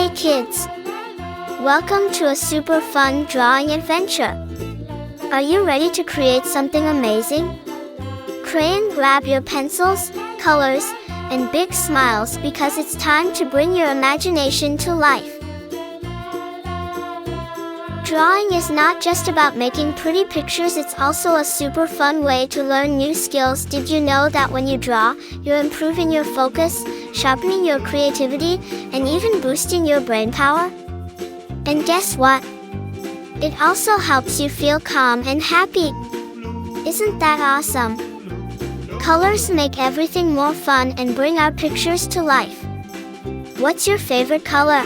Hey kids! Welcome to a super fun drawing adventure. Are you ready to create something amazing? Crayon, grab your pencils, colors, and big smiles because it's time to bring your imagination to life. Drawing is not just about making pretty pictures, it's also a super fun way to learn new skills. Did you know that when you draw, you're improving your focus, sharpening your creativity, and even boosting your brain power? And guess what? It also helps you feel calm and happy. Isn't that awesome? Colors make everything more fun and bring our pictures to life. What's your favorite color?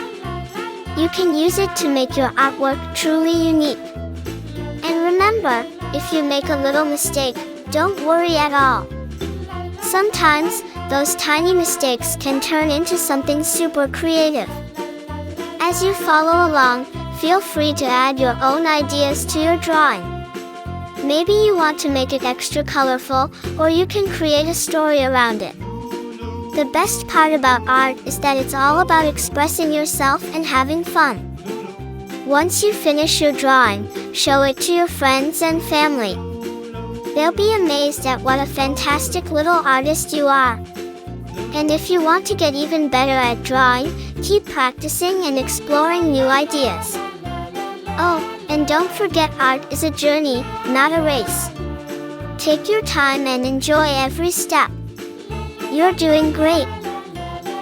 You can use it to make your artwork truly unique. And remember, if you make a little mistake, don't worry at all. Sometimes, those tiny mistakes can turn into something super creative. As you follow along, feel free to add your own ideas to your drawing. Maybe you want to make it extra colorful, or you can create a story around it. The best part about art is that it's all about expressing yourself and having fun. Once you finish your drawing, show it to your friends and family. They'll be amazed at what a fantastic little artist you are. And if you want to get even better at drawing, keep practicing and exploring new ideas. Oh, and don't forget, art is a journey, not a race. Take your time and enjoy every step. You're doing great.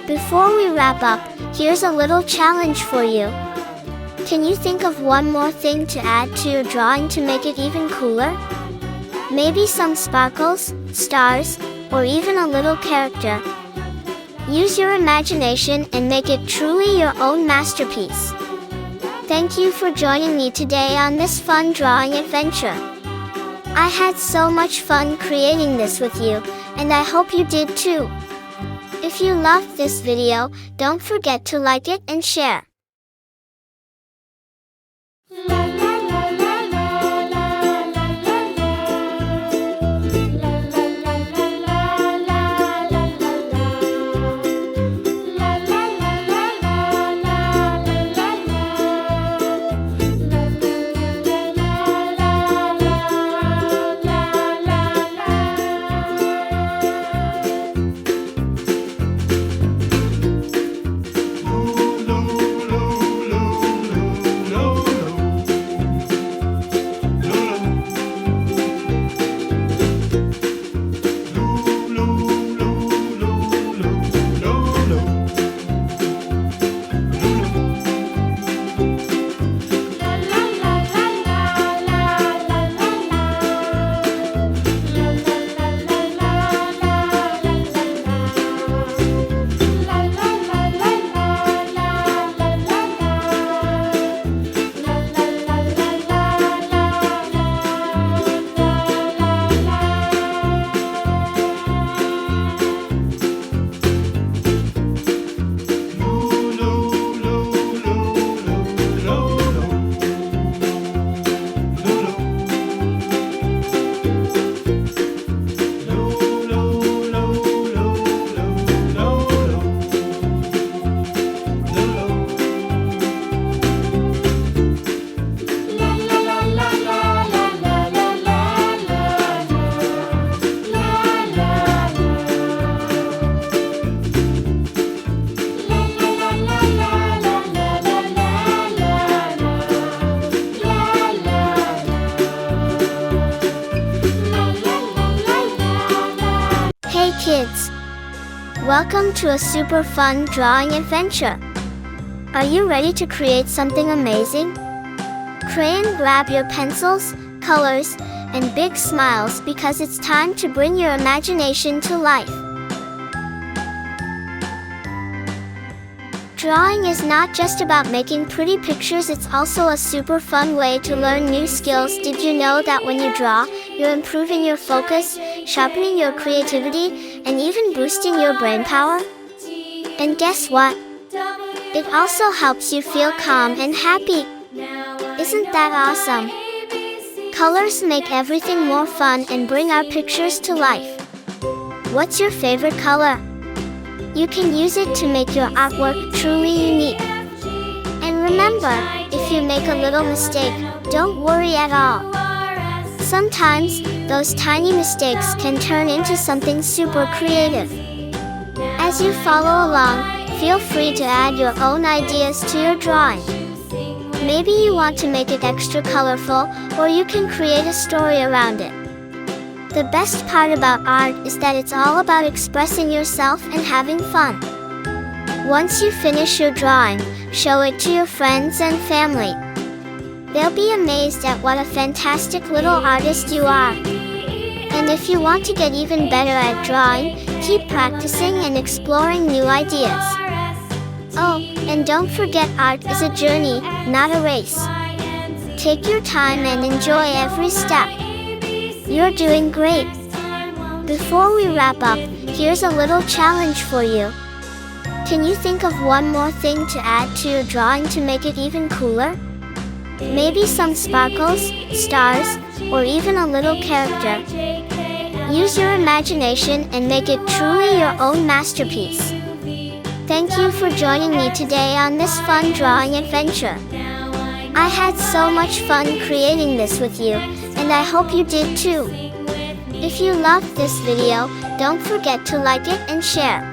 Before we wrap up, here's a little challenge for you. Can you think of one more thing to add to your drawing to make it even cooler? Maybe some sparkles, stars, or even a little character. Use your imagination and make it truly your own masterpiece. Thank you for joining me today on this fun drawing adventure. I had so much fun creating this with you, and I hope you did too. If you loved this video, don't forget to like it and share. Hey kids! Welcome to a super fun drawing adventure. Are you ready to create something amazing? Crayon, grab your pencils, colors, and big smiles because it's time to bring your imagination to life. Drawing is not just about making pretty pictures, it's also a super fun way to learn new skills. Did you know that when you draw, you're improving your focus, sharpening your creativity, and even boosting your brain power? And guess what? It also helps you feel calm and happy. Isn't that awesome? Colors make everything more fun and bring our pictures to life. What's your favorite color? You can use it to make your artwork truly unique. remember, if you make a little mistake, don't worry at all. Sometimes, those tiny mistakes can turn into something super creative. As you follow along, feel free to add your own ideas to your drawing. Maybe you want to make it extra colorful, or you can create a story around it. The best part about art is that it's all about expressing yourself and having fun. Once you finish your drawing, show it to your friends and family. They'll be amazed at what a fantastic little artist you are. And if you want to get even better at drawing, keep practicing and exploring new ideas. Oh, and don't forget, art is a journey, not a race. Take your time and enjoy every step. You're doing great. Before we wrap up, here's a little challenge for you. Can you think of one more thing to add to your drawing to make it even cooler? Maybe some sparkles, stars, or even a little character. Use your imagination and make it truly your own masterpiece. Thank you for joining me today on this fun drawing adventure. I had so much fun creating this with you, and I hope you did too. If you loved this video, don't forget to like it and share.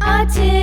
Artist